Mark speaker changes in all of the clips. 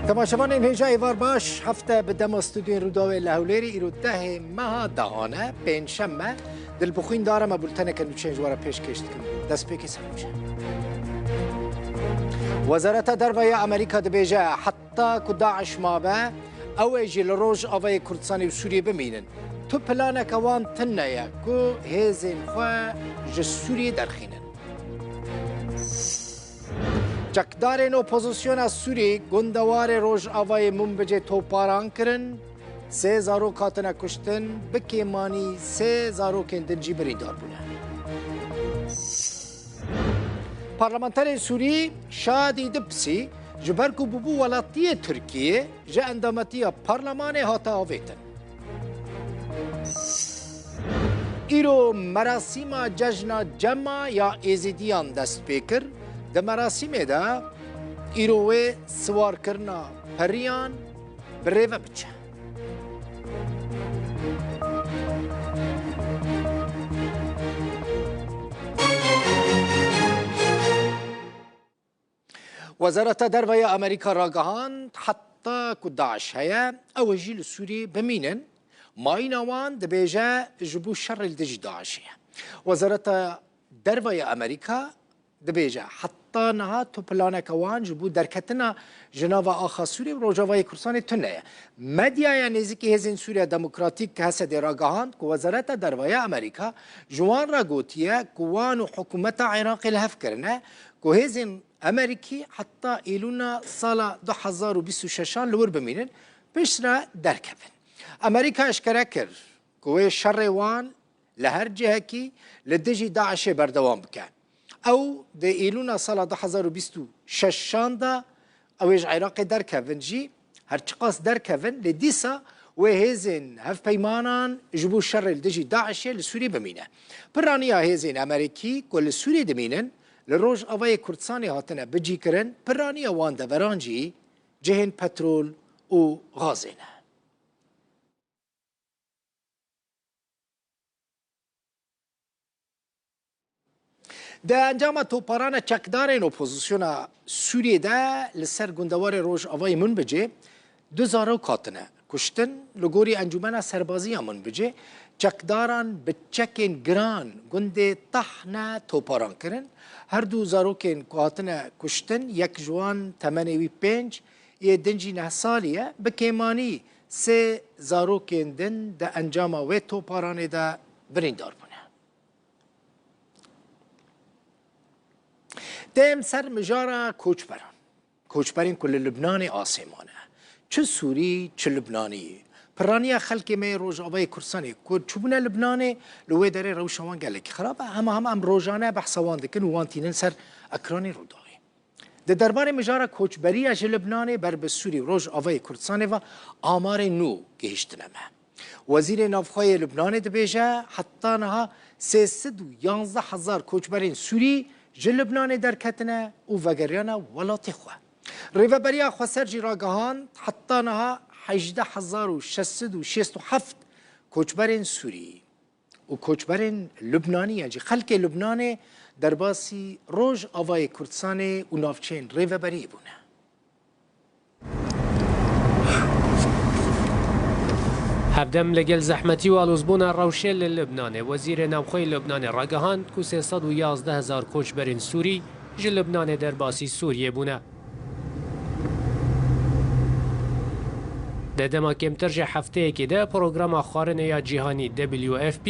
Speaker 1: تماشاوان این هجا ایوار باش هفته به دم استودیو روداوی لهولیری ایرو ده ماه دهانه پنجشنبه دل بخوین دارم بولتن کنو چنج وارا پیش کشت کن دست پیکی سموشه وزارت دروی امریکا دبیجه حتی که داعش مابه اویجی لروج آوای کردستانی و سوریه بمینن تو پلانه کوان تنه که هزین خواه جه سوریه درخینن جکدارین اپوزیسیون سوری گندوار روج آوای منبجه توپاران کرن سه زارو کاتنه کشتن بکیمانی سه زارو کندنجی بریدار بونه پارلمانتر سوری شادی دبسی جبرکو ببو ولاتی ترکیه جه اندامتی پارلمان هاتا آویتن ایرو مراسم جشن جمع یا ایزیدیان دست پیکر ده مراسم ده ایروه سوار کرنا پریان بریوه بچه وزارت دروی امریکا راگهان حتی که داعش هیا اوجی لسوری بمینن ماین آوان دبیجه جبو شر الدجی داعش هیا وزارت دروی امریکا دبیجه حتی نه تو پلانه کوان جبو درکتنا جناوا آخا سوری و روجاوای کردستان تنه مدیا نزدیکی هزین سوریا دموکراتیک که هست راگهان که وزارت دروی امریکا جوان را گوتیه کوان و حکومت عراق الهف کرنه که هزین امریکی حتی ایلونا سال 2026 لور بمینن پیش را درکبن امریکا اشکره کرد که شر وان لهر جهه کی لدجی داعش بردوام بکن او ده ایلونا سال 2026 دا اویج عراق درکبن جی هر چقاس درکبن لدیسا و هزین هف پیمانان جبو شر لدجی داعش لسوری بمینه پرانیا هزین امریکی که لسوری دمینن لروج آوای کردستانی هاتنه بجی کرن پرانی وان دورانجی جهن پترول و غازینه ده انجام توپاران چکدارین اپوزیسیون سوریه ده لسر گندوار روج آوای من بجه 2000 کاتنه کشتن لگوری انجمن سربازی من بجه چکداران به چکین گران گنده طحنه توپاران کرن هر دو زاروکین کاتنه کشتن یک جوان 85 یه دنجی 9 سالیه بکیمانی سه زاروکین دن ده انجام و توپاران ده بریندار بونه دیم سر مجارا کوچبرین کل لبنان آسیمانه چه سوری چه لبنانی پرانیا خلک می روز آوای کردستانی که چوبنا لبنان لوی داره روشوان گلک خرابه هم روزانه بحثوان دکن وانتینن سر اکرانی رودایی ده دربار مجارا کوچبری از لبنان بر به سوری روز آوای کردستانی و آمار نو گهشتنمه وزیر نافخوای لبنان دبیجه حتی نها 311,000 کوچبرین سوری جه لبنان درکتنه و وگریانه ولاتی خواه ریوبریا خواه راگهان حتی نها 18,667 کوچبرین سوری و کوچبرین لبنانی یعنی خلک لبنان در باسی روز آوای کردستان و نافچین ریوبری بونه
Speaker 2: هفدم لگل زحمتی و آلوزبون روشل لبنان وزیر نوخوی لبنان راگهان که 311,000 کوچبرین سوری جه لبنان در باسی سوریه بونه ده دما کمتر جه هفته که ده پروگرام خارنه یا جهانی WFP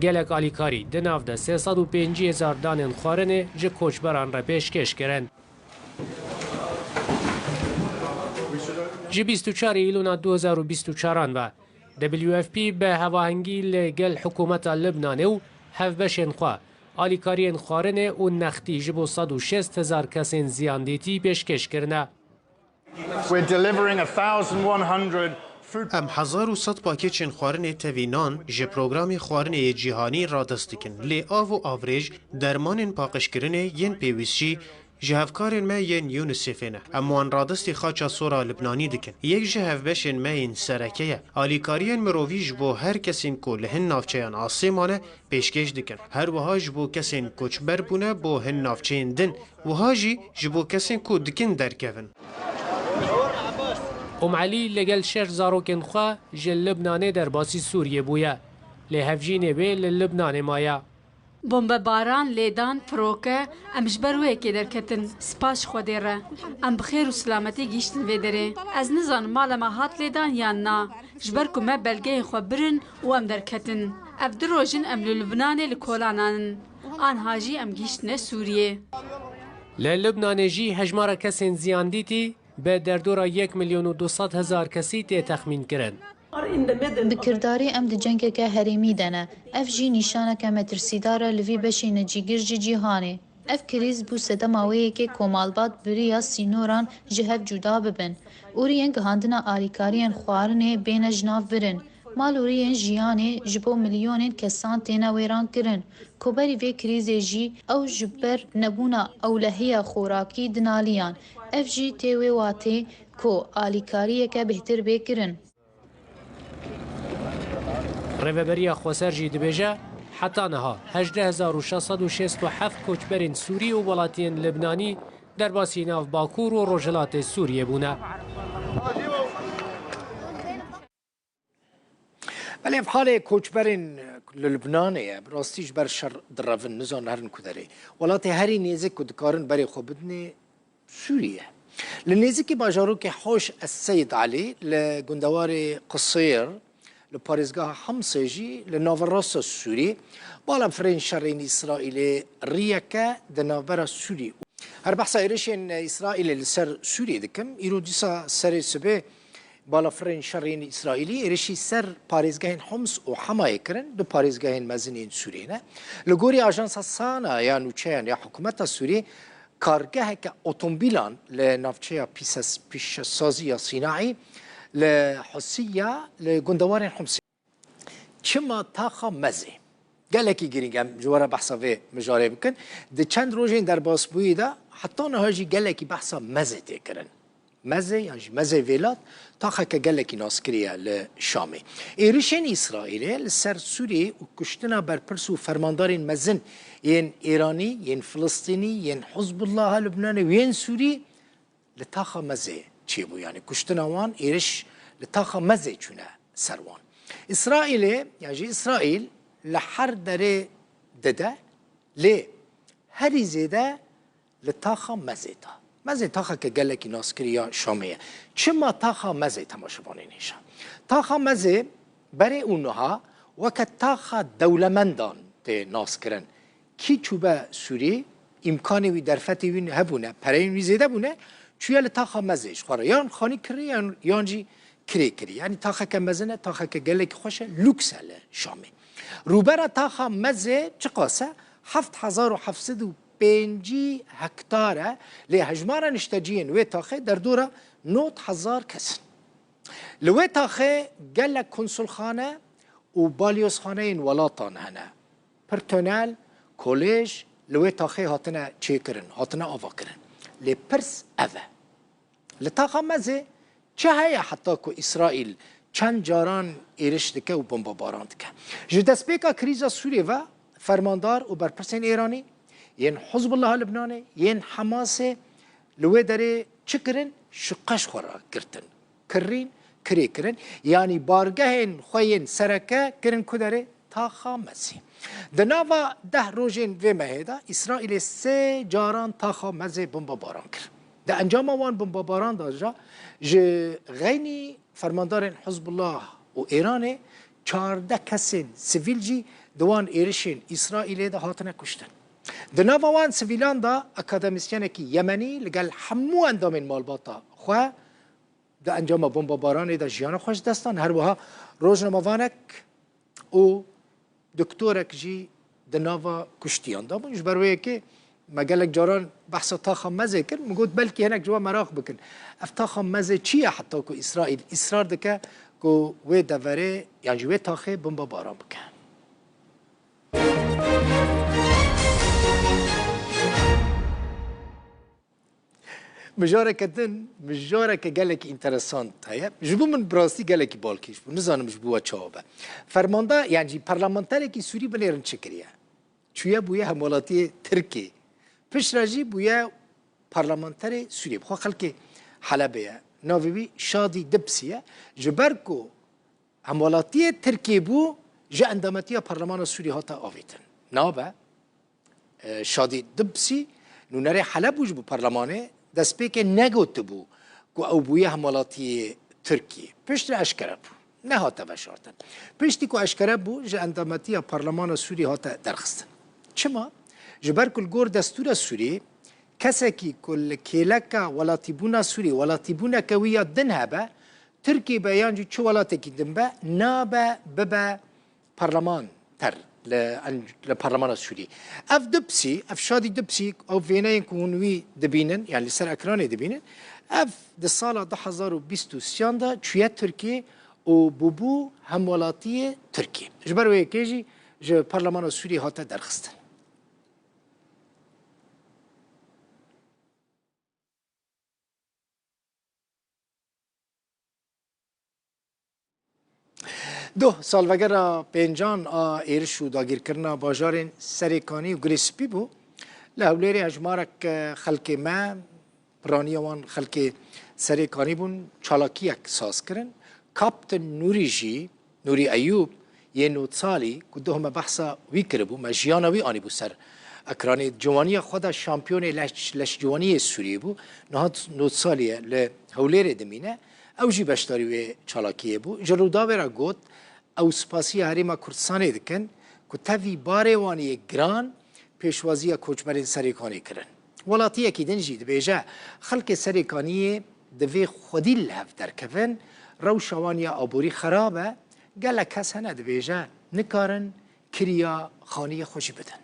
Speaker 2: گلک آلیکاری ده ناف ده 350,000 دانن خارنه جه کوچبران را پیشکش کرن جه 24 ایلونا 2024 و WFP به هواهنگی لگل حکومت لبنان و هفبشن خواه آلیکارین خارنه و نختی جبو 106,000 کسین زیاندیتی پیشکش کرنه
Speaker 3: ام 1100 پاکیجن خوارن توینان جه پروگرام خوارن جهانی را دست دکن لی آو و آوریج درمان پاکشکرن ین پیویسچی جهفکارن ما ین یونیسیفینه اما را دست خاچا سورا لبنانی دکن یک جهف بشن ما این سرکیه آلیکارین مروویج بو هر کسین کو لهن نافچهان آسیمانه پیشکش دکن هر وها جبو کسین کوچبر بونه بو هن نافچهان دن وها جی جبو کسین کو دکن درکون
Speaker 2: علی لگل شش زاروکن خوا جل لبنان در باسی سوریه بویا لهفجین به لبنان مایا
Speaker 4: بمب باران لیدان فروکه ام جبروی که درکتن سپاس خودی را ام بخیر و سلامتی گیشتن ویدره از نزان مال ما هات لیدان یا نا جبر کمه بلگه خو برن و ام درکتن اف دروجن ام لبنان لکولانان آن هاجی ام گیشتن سوریه
Speaker 2: لبنان جی هجمار کسین زیان دیتی به در دورا 1,200,000 کسی تی تخمین کرن
Speaker 5: بکرداری ام دی جنگ که هریمی دنه اف جی نشانه که مترسیداره لوی بشی نجیگر جی جیهانه اف کریز بو سدماوی که کومالبات بری یا سینوران جهف جدا ببن اورین گهاندنا آریکارین خوارنه بین جناف برن مالورین جیانه جبو میلیونین کسان تینا ویران کرن کوبری وی کریز جی او جبر نبونا اولهی خوراکی دنالیان اف جی تیوی واتی کو آلیکاریه که بهتر بکرن
Speaker 2: ریوبریا خوسر جی دبیجه حتی نها 18,667 کوچبرین سوری و ولاتین لبنانی در باسی ناو باکور و روجلات سوریه بونه.
Speaker 1: ولی في حال کوچبرین لبنانیه راستیش بر شر درافن نزان هرن کدره ولاتی هری نیزک کدکارن بری خوبدن سوریه لنیزکی باجارو که حوش السید علی لگندوار قصیر لپاريزگاه حمصجي لنافراس السوري بالا فرين شرين إسرائيل ريكا دنافرا السوري هر بحث إيرشين إسرائيل لسر سوري دكم إيروديسا سر سبه بالا فرين شرين إسرائيلي إيرشي سر باريزگاهين حمص وحماية كرن دو باريزگاهين مزنين سورينا لغوري آجانس سانا يا نوچيان يا حكومت السوري كارگاه که اوتومبیلان لنافچه پیش سازی صناعی لحسية لجندوار حمصي كما تاخا مزي قال لك يجرينجام جوارا بحثا في مجاري بكن دي چند روجين در باسبوي دا حتى نهاجي قال لك بحثا مزي تكرن مزي يعني مزي فيلات تاخا قال لك ناسكريا لشامي إيرشين إسرائيل لسر سوري وكشتنا بربرسو فرماندارين مزن ين إيراني ين فلسطيني ين حزب الله لبناني وين سوري لتاخا مزي چیبو یعنی کشتن وان ایرش لطاقه مزه چونه سروان اسرائیل یعنی اسرائیل لحر دره دده لی هری زیده لطاقه مزه تا که گله کی ناسکری یا شامیه چما طاقه مزه تماشابانی نیشه طاقه مزه برای اونها وقت طاقه دولمندان ته ناسکرن کی چوبه سوری امکانی وی درفتی وی هبونه پرین وی زیده بونه چویا لطاقه مزهش خوره یان خانی کری یانجی کری یعنی طاقه که مزنه طاقه که گلک خوشه لوکس هله شامی روبره طاقه مزه چقاسه 7,705 هکتاره لی هجماره نشتجین وی طاقه در دوره 9,000 کسن لوی طاقه گلک کنسول خانه و بالیوس خانه این ولاتان هنه پرتونل کلیج لوی طاقه هاتنه چه کرن هاتنه آوا کرن لپرس اوه لطاقه مزه چه هیا حتی که اسرائیل چند جاران ایرش دکه و بمباران دکه جدست بیکا کریزا سوریه و فرماندار و برپرسین ایرانی ین حزب الله لبنانه ین حماس لوی داره چه کرن شقش خورا کرتن کری کرن یعنی بارگه خوین سرکه کرن کداره طاقه مزه دناوا 10 روزین و مهدا اسرائیل 3 جاران طاقه مزه بمباران کرد ده انجام وان بمباران داشته ج غینی فرماندار حزب الله و ایران 14 کسین سیویل جی دوان ایرشین اسرائیل ده هاتنه کشتن دناوا وان سیویلان دا اکادمیسیان کی یمنی لگل همو اندامین مالباتا خو ده انجام بمباران ده جیان خوش دستان هر وها روزنامه‌وانک و دکترک جی دناوا کشتیان دا منش برویه که مگلک جاران بحث طاقه مزه کن مگود بلکی هنک جوا مراق بکن اف طاقه مزه چیه حتی که اسرائیل اصرار دکه که وی دوره یعنی وی طاقه بمباران بکن مجارك قالك انترسانت هيا جبو من براسي قالك بالكيش نزانم جبو تشابه فرماندا يعني برلمانتري كي سوري بنيرن شكريا شويه بويا همولاتي تركي فش راجي بويا برلمانتري سوري بخو خلكي حلبيه ناوی شادی دبسیه جبرکو همولاتی ترکیه بو جا اندامتی پارلمان سوری هاتا آویتن نابه شادی دبسی نونره حلب وج بو پارلمانه دست پیک نگوت بو کو او بویه همولاتی ترکیه پشت اشکره بو نه هاتا بشارتن پشتی کو اشکره بو جا اندامتی پارلمان سوری هاتا درخستن چما جبرکل گور دستور سوری کسی که کل کلکا ولاتیبونا سوری ولاتیبونا کویا دنها با ترکی بیانجی چه ولاتی که دن با نابا ببا پارلمان تر لپارلمان سوری اف دبسی اف شادی دبسی او فينين كونوي دبينن يعني لسر اكراني دبينن اف د سال 2023 دا چويا تركي او بوبو همولاتي تركي جبروي كيجي ج پارلمان سوری هاتا درخستن دو سالوگر پنجان ایرش و داگیر کرنا باجار سریکانی و گریسپی بو لحولیری اجمارک خلق ما برانیوان خلق سریکانی بون چالاکیک ساز کرن کاپتن نوری جی نوری ایوب یه نوت سالی که دو همه بحثا وی کربو مجیانوی آنی بو سر اکرانی جوانی خدا شامپیون لش جوانی سوریه بو نهات نوت سالیه لحولیری دمینه او جی بشتاری و چالاکیه بو جلودا ورا گوت او سپاسی هریما کردستانی دکن که تاوی باره وانی گران پیشوازی کوچبرین سریکانی کرن ولاتی که دنجی دبیجه خلق سریکانی دوی خودی لحف درکفن روشوانی آبوری خرابه گل کس هنه دبیجه نکارن کریا خانی خوشی بدن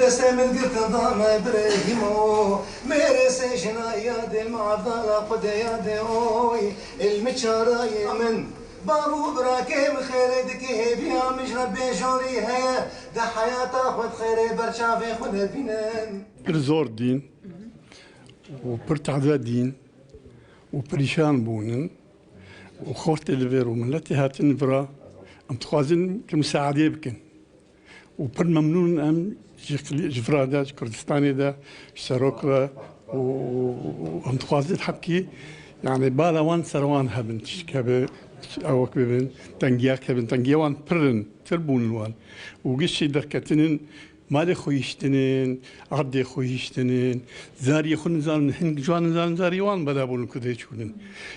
Speaker 6: دسته من قلت ضام ابراهيمو مرسي جنايا دي المعضله قد يا دي المشاراي من بابو براكيم خيردك بيا مش ربي جوري هي ده حياته خد خير برشافي خد بينان
Speaker 7: زور دين وبرتعذا دين وبريشان بونن وخورت الفيرو من التي هاتن برا ام تخازن كمساعده بكن وبر ممنون ام جفرادا كردستاني دا سروكرا وام تخازن حكي يعني بالا وان سروان هبن تشكبه او كبن تنجيا كبن تنجيوان برن تربون وان وقشي دركتنن مالي خويشتنين عدي خويشتنين زاري خون زان هن جوان زاري وان بدا بون كده يشونن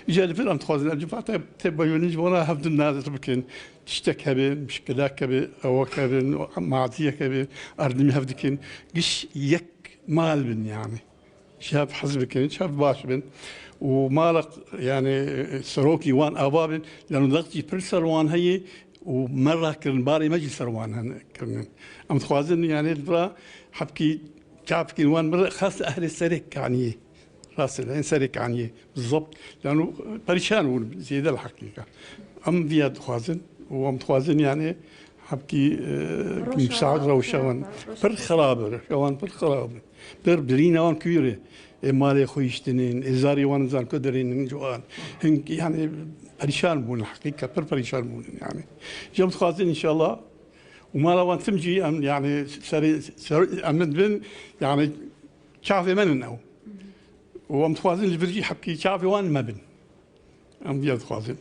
Speaker 7: اجا فيلم تخازن الجفات تبيون جوانا هفد الناس بكن تشتك هبه مشكلة كبه او كبه معطيه كبه اردمي هفدكن قش يك مال بن يعني شاب حزبكن شاب باش بن ومالك يعني سروكي وان ابابن لانه ضغطي برسر وان هي ومره كان باري مجلس روان كان ام تخوازن يعني البرا حبكي كافكي وان مره خاص اهل السرك يعني راس العين سرك يعني بالضبط لانه بريشان زي الحقيقه ام فيها خوازن وام تخوازن يعني حبكي مساعد روشان بالخرابه روان بالخرابه برينا وان كيوري مالي خويشتنين ازاري وان زان كدرين جوان هن يعني بريشان بون الحقيقه بريشان بون يعني جمت خازن ان شاء الله وما لو ان تمجي يعني سري امن بن يعني شافي من او وام خوازن اللي برجي حبكي شافي وان ما بن ام بيد خوازن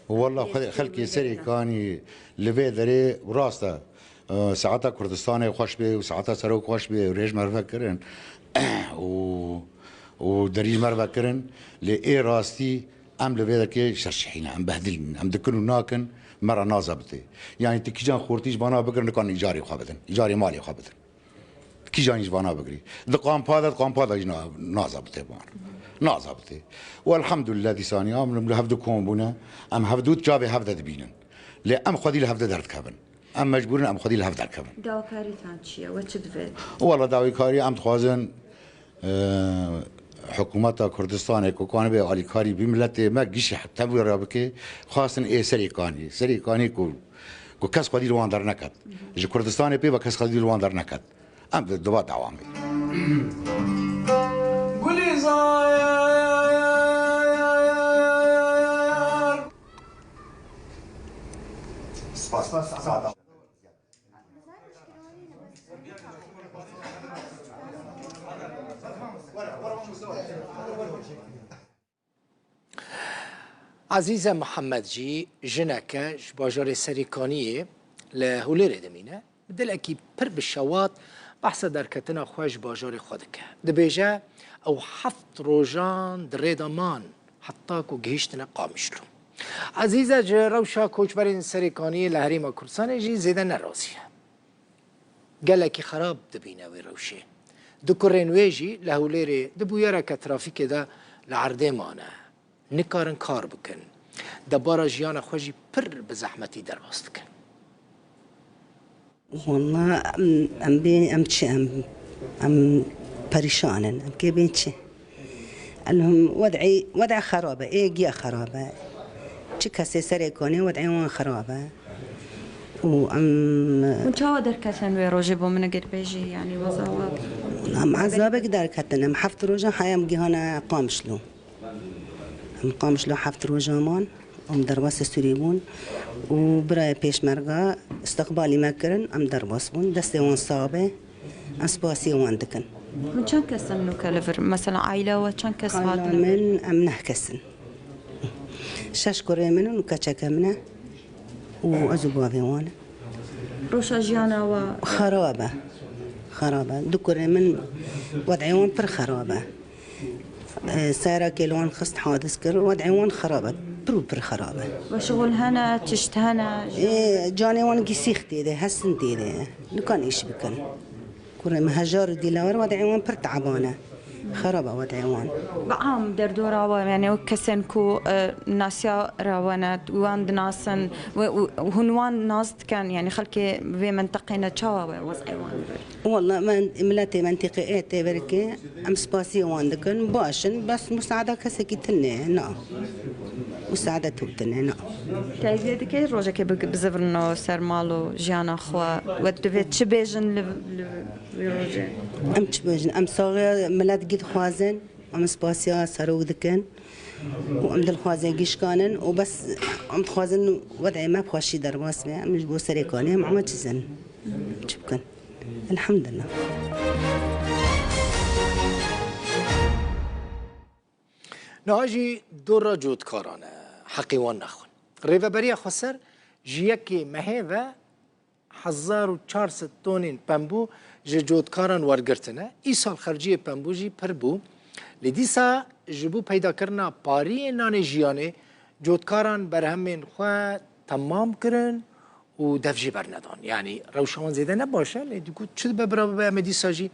Speaker 8: والله خلقي سري كاني لبي دري وراسته ساعتها كردستان خوش بي وساعتها سروك خوش بي وريج مرفا كرن ودريج مرفا كرن لإي راستي ام لبي دركي شرشحين ام بهدلن ام دكنو ناكن مرة نازبتي يعني تكيجان خورتيج بانا بقرن كان إيجاري خابدن إيجاري مالي خابدن كيجان بانا بقري قام بادا نازبتي بان نازبتي والحمد لله دي ثانية ام هفدو كومبونا ام هفدو جابي هفدا دبينن لا ام خدي لهفدا درت كابن ام مجبورن ام خدي لهفدا كابن
Speaker 9: داوكاري تانشيا واتش دفيت
Speaker 8: والله داوكاري ام تخازن حكومة كردستان كوكان بي علي كاري بملت ما جيش حتى رابكي خاصن اي سريكاني كو كاس قدير وان در نكات جو كردستان بي وكاس قدير وان در نكات ام دبا دعوامي
Speaker 6: قولي زاير سباس
Speaker 1: عزیزه محمد جی جنکش باجار سریکانیه لهولیر دمینه دل اکی پر بشوات بحث در کتنا خوش باجار خودکه دبیجه او 7 روزان در دامان حتی کو گهشتنا قامشلو عزیزه جه روشا کوچبرین سریکانیه لحریم کردستان جی زیده نرازیه گلکی خراب دبینه وی روشه دکرین ویجی لهولیر دبویره که ترافیک ده لعرده مانه نکارن کار بکن دبارا جیان خوشی پر بزحمتی در باست کن
Speaker 10: والله ام چه ام پریشانن ام که بین چه لهم وضعي خرابه جيا خرابه چه کسی سری کنه وضعي وان خرابه
Speaker 9: وانت در کتن و روزی با من قد بيجي يعني وزواب
Speaker 10: ام عذابك در کتن ام 7 روزا حيام جهانا قامشلو قامشلو 7 روزا مان ام درواس سوريبون وبراي بيش مرقا استقبالي مكرن ام درواس بون دستي وان صابه اسباسي وان دكن
Speaker 9: من كان كسن نكلفر مثلا عائله وكان كس هذا
Speaker 10: من ام نحكسن شاش كوري من وكاتشكا منه وازوبا فيوان
Speaker 9: روشا جيانا و
Speaker 10: خرابه دكوري من وضعي وان بر خرابه سارة كيلوان خست حادث كر وضعي وان خرابه بر خرابه
Speaker 9: وشغل هنا تشتهنا
Speaker 10: جاني وان قسيختي ده هسنتي ده لكان ايش بكن كوري مهجار ديلار وضعي وان بر تعبانه خرابه وضعي وان
Speaker 9: بعام در دورا يعني وكسن كو ناسيا راونت وان ناسن وهنوان ناس كان يعني خلكي في منطقنا تشاوا وضعي وان
Speaker 10: والله ما ملاتي منطقه بركي ام سباسي وان دكن باشن بس مساعده كسكتني نعم مساعده توتني نعم
Speaker 9: كاي دكي روجا كي بزفرنو سرمالو جانا خوا ودفت شبيجن لروجا
Speaker 10: ام شبيجن ام صغير ملات قد خوازن ام سباسيا سرو دكن وام دل خوازن قيش كانن وبس ام خوازن وضعي ما بخوشي درواس ام مش بو سري كاني ما تشزن شبكن الحمد لله
Speaker 1: نهاجي دور جود كارانه حقيوان نخون ريفابريا خسر جيكي مهيفا 1400 تونين بامبو جود كاران ورگرتنه ای سال خرجی پنبو جی پر بو لدیسا جبو پیدا کرنا پاری نان جیانه جودکاران برهمین خواه تمام کرن و دفجی برندان یعنی روشان زیده نباشه لیدیگو چود ببرا به امدیسا جی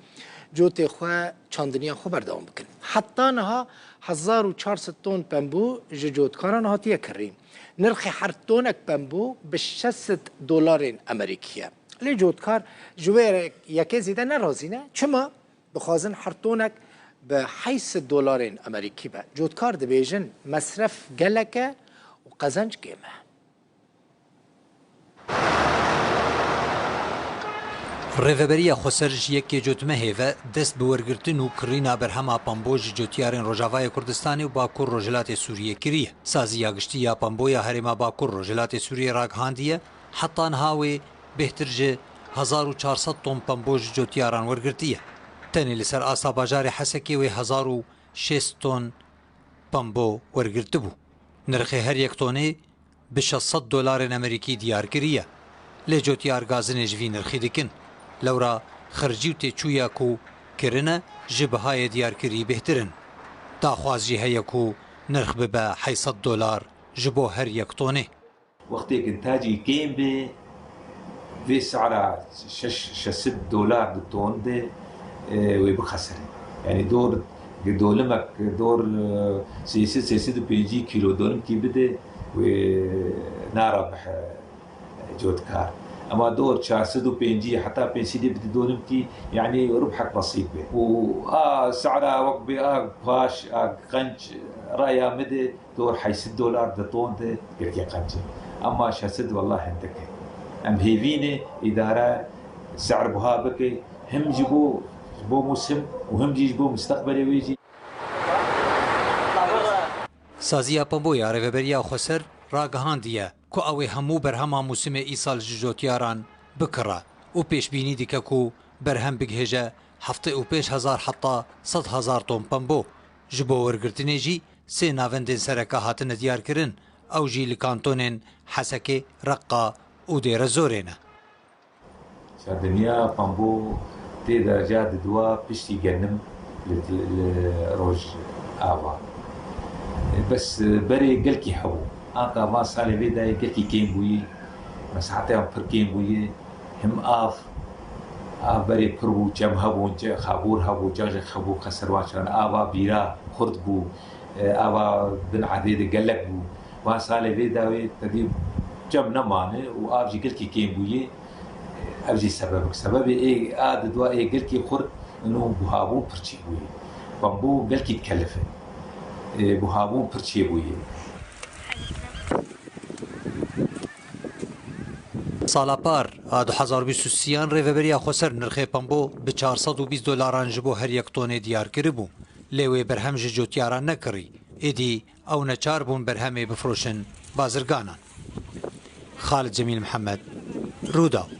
Speaker 1: جوت خواه چاندنیا خواه بردام بکن حتی نها 1400 تون پنبو جودکاران هاتیه کریم نرخ هر تونک پنبو به 600 دلار امریکیه لی جودکار جویر یکی زیده نرازینه چما بخوازن هر تونک به 800 دلار امریکی به جودکار دبیجن مصرف گلکه و قزنج گیمه
Speaker 11: ڕێڤەبەریە خۆسەرژ یەکێ جوتمە هێڤە دەست بە وەرگرتن و کڕینا بەرهەما پامبۆژی جوتیارên ڕۆژاوای کوردستانی و باکوور ڕۆژهەڵاتی سووریە کریە سازی یاگشتی یا پامبۆیە هەرێما باکوور ڕۆژهەڵاتی سووریە ڕاگەهاندیە حەتان هاوێ بهترژێ 1400 تۆن پامبۆژ جوتیاران وەرگرتیە تەنێ لەسەر ئاسا باژاری حەسەکێوێ 1600 تۆن پامبۆ وەرگرت بوو نرخی هەر یەک تۆنێ بە 600 دلارên ئەمریکی دیار کریە لێ جوتیار گازنێژوی نرخی دکن لورا خرجی و تێچوویە و کرنە ji bihayê diyarkirî bêhtirin daxwaz jî heye ku nirx bibe 800 dolar ji bo her yek tonê
Speaker 12: وقتك انتاجي كيم بي في سعرها 600 دولار بالطن ده وبخسر يعني دولمك دور 650 كيلو دولم كي بده وناربح جودكار اما دور 450 حتى 500 بدي دولم كي يعني ربحك بسيط به و سعرها وقبي باش قنج رايا مدى دور 600 دولار دطون ده يرجع قنج اما شاسد والله عندك ام هيفينه اداره سعر بها بك هم جبو بو موسم وهم جيش بو مستقبلي ويجي
Speaker 11: سازیا پمبویا ریوبریا خسر راگهاندیه کو اوی همو برهما موسم ایسال جوتیاران بکره و پیش بینی دیکه کو برهم بگهجه هفته و پیش هزار حتی 100,000 تن پمبو جبو ورگرتنی جی سه ناوندین سرکه هاتن دیار کرن او جی لکانتونین حسکه رقا و دیر زورینه
Speaker 12: دنیا پمبو تی درجات دوا پشتی گنم لروج آوا بس بري قلكي حبو آقا ما صالي بيدا قلكي كين بوي بس حتى يوم فركين بوي هم بري بربو جم هبو خابور هبو جاج خبو خسر واشران آوا بيرا خرد بو آوا بن عديد قلق بو ما صالي بيدا تدي جم نمانه وآف جي قلكي كين بوي أبجي سبب إيه دوا إيه قلكي خرد إنه بوهابو برشي بوي بمبو قلكي تكلفه بوهابون پرچی بویه
Speaker 11: سالا پار 2023 ریوبریا خسر نرخ پمبو به $420 جبو هر یک تونه دیار کری بو لیوی برهم جوتیاران نکری ایدی او نچار بون برهمه بفروشن بازرگانان. خالد جمیل محمد، رودا.